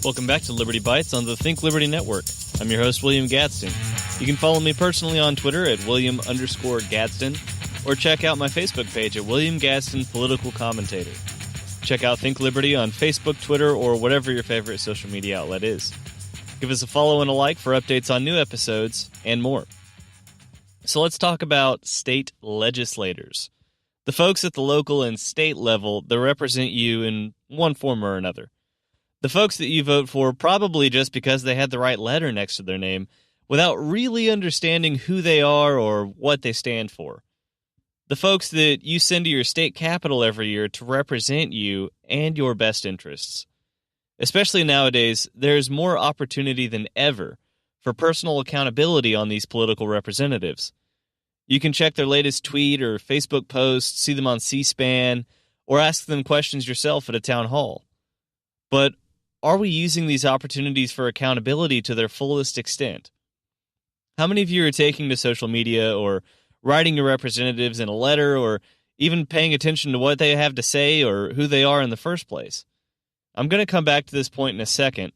Welcome back to Liberty Bytes on the Think Liberty Network. I'm your host, William-Gadsden. You can follow me personally on Twitter at William_Gadsden, or check out my Facebook page at William-Gadsden Political Commentator. Check out Think Liberty on Facebook, Twitter, or whatever your favorite social media outlet is. Give us a follow and a like for updates on new episodes and more. So let's talk about state legislators. The folks at the local and state level that represent you in one form or another. The folks that you vote for probably just because they had the right letter next to their name, without really understanding who they are or what they stand for. The folks that you send to your state capital every year to represent you and your best interests. Especially nowadays, there's more opportunity than ever for personal accountability on these political representatives. You can check their latest tweet or Facebook post, see them on C-SPAN, or ask them questions yourself at a town hall. But are we using these opportunities for accountability to their fullest extent? How many of you are taking to social media or writing your representatives in a letter or even paying attention to what they have to say or who they are in the first place? I'm going to come back to this point in a second.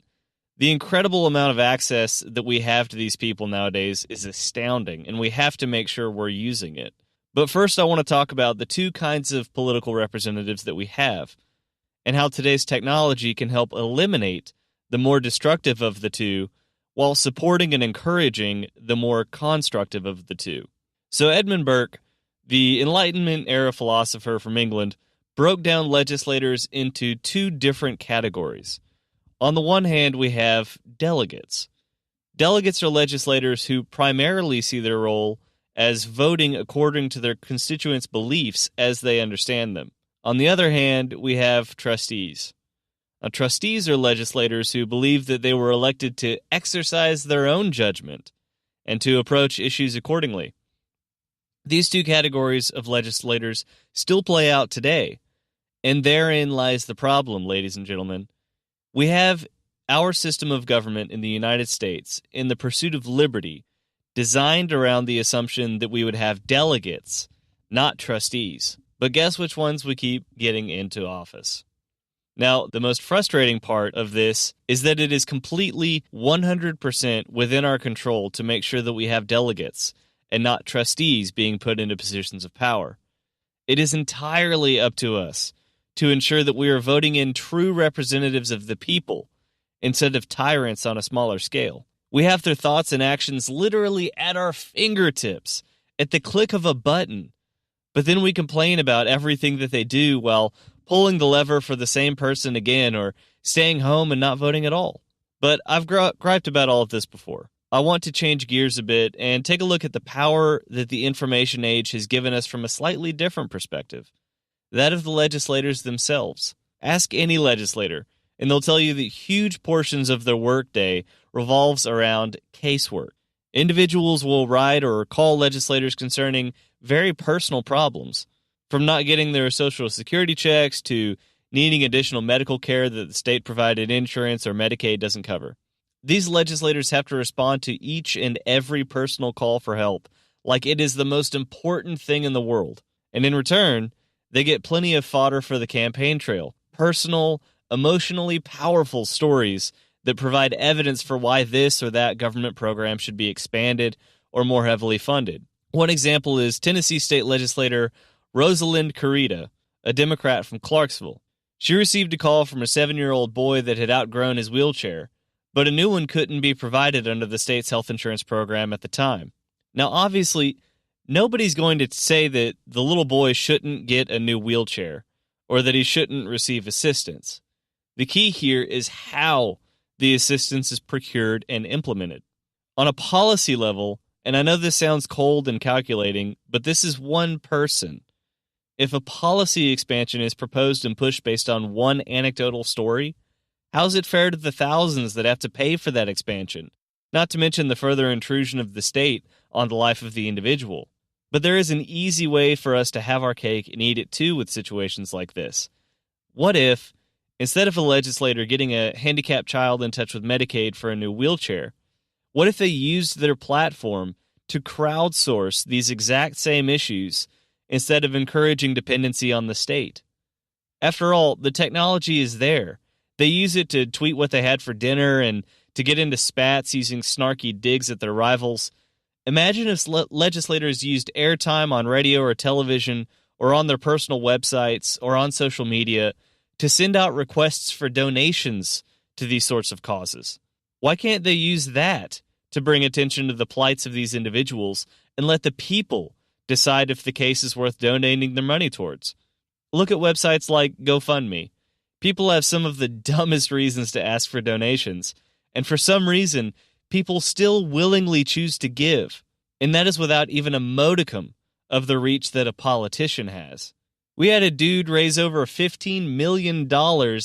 The incredible amount of access that we have to these people nowadays is astounding, and we have to make sure we're using it. But first, I want to talk about the two kinds of political representatives that we have, and how today's technology can help eliminate the more destructive of the two while supporting and encouraging the more constructive of the two. So Edmund Burke, the Enlightenment-era philosopher from England, broke down legislators into two different categories. On the one hand, we have delegates. Delegates are legislators who primarily see their role as voting according to their constituents' beliefs as they understand them. On the other hand, we have trustees. Now, trustees are legislators who believe that they were elected to exercise their own judgment and to approach issues accordingly. These two categories of legislators still play out today, and therein lies the problem, ladies and gentlemen. We have our system of government in the United States, in the pursuit of liberty, designed around the assumption that we would have delegates, not trustees. But guess which ones we keep getting into office? Now, the most frustrating part of this is that it is completely 100% within our control to make sure that we have delegates and not trustees being put into positions of power. It is entirely up to us to ensure that we are voting in true representatives of the people instead of tyrants on a smaller scale. We have their thoughts and actions literally at our fingertips, at the click of a button. But then we complain about everything that they do while pulling the lever for the same person again or staying home and not voting at all. But I've griped about all of this before. I want to change gears a bit and take a look at the power that the information age has given us from a slightly different perspective, that of the legislators themselves. Ask any legislator, and they'll tell you that huge portions of their workday revolves around casework. Individuals will write or call legislators concerning very personal problems, from not getting their Social Security checks to needing additional medical care that the state-provided insurance or Medicaid doesn't cover. These legislators have to respond to each and every personal call for help like it is the most important thing in the world. And in return, they get plenty of fodder for the campaign trail, personal, emotionally powerful stories that provide evidence for why this or that government program should be expanded or more heavily funded. One example is Tennessee state legislator Rosalind Carita, a Democrat from Clarksville. She received a call from a 7-year-old boy that had outgrown his wheelchair, but a new one couldn't be provided under the state's health insurance program at the time. Now, obviously, nobody's going to say that the little boy shouldn't get a new wheelchair or that he shouldn't receive assistance. The key here is how the assistance is procured and implemented. On a policy level, and I know this sounds cold and calculating, but this is one person. If a policy expansion is proposed and pushed based on one anecdotal story, how is it fair to the thousands that have to pay for that expansion? Not to mention the further intrusion of the state on the life of the individual. But there is an easy way for us to have our cake and eat it too with situations like this. What if, instead of a legislator getting a handicapped child in touch with Medicaid for a new wheelchair, what if they used their platform to crowdsource these exact same issues instead of encouraging dependency on the state? After all, the technology is there. They use it to tweet what they had for dinner and to get into spats using snarky digs at their rivals. Imagine if legislators used airtime on radio or television or on their personal websites or on social media to send out requests for donations to these sorts of causes. Why can't they use that to bring attention to the plights of these individuals and let the people decide if the case is worth donating their money towards? Look at websites like GoFundMe. People have some of the dumbest reasons to ask for donations, and for some reason, people still willingly choose to give, and that is without even a modicum of the reach that a politician has. We had a dude raise over $15 million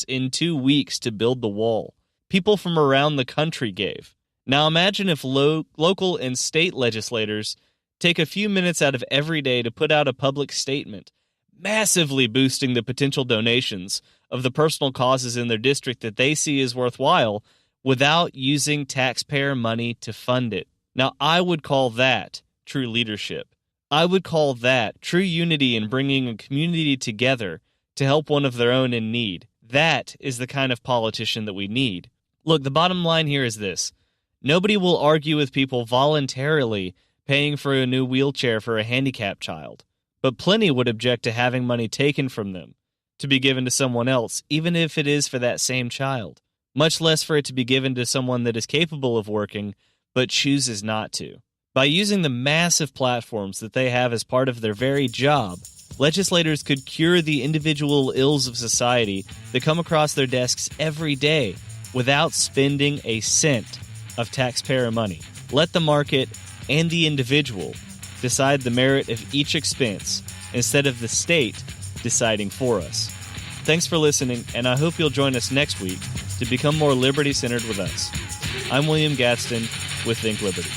in 2 weeks to build the wall. People from around the country gave. Now imagine if local and state legislators take a few minutes out of every day to put out a public statement, massively boosting the potential donations of the personal causes in their district that they see as worthwhile without using taxpayer money to fund it. Now, I would call that true leadership. I would call that true unity in bringing a community together to help one of their own in need. That is the kind of politician that we need. Look, the bottom line here is this. Nobody will argue with people voluntarily paying for a new wheelchair for a handicapped child, but plenty would object to having money taken from them to be given to someone else, even if it is for that same child, much less for it to be given to someone that is capable of working but chooses not to. By using the massive platforms that they have as part of their very job, legislators could cure the individual ills of society that come across their desks every day without spending a cent of taxpayer money. Let the market and the individual decide the merit of each expense instead of the state deciding for us. Thanks for listening, and I hope you'll join us next week to become more liberty-centered with us. I'm William Gadsden with Think Liberty.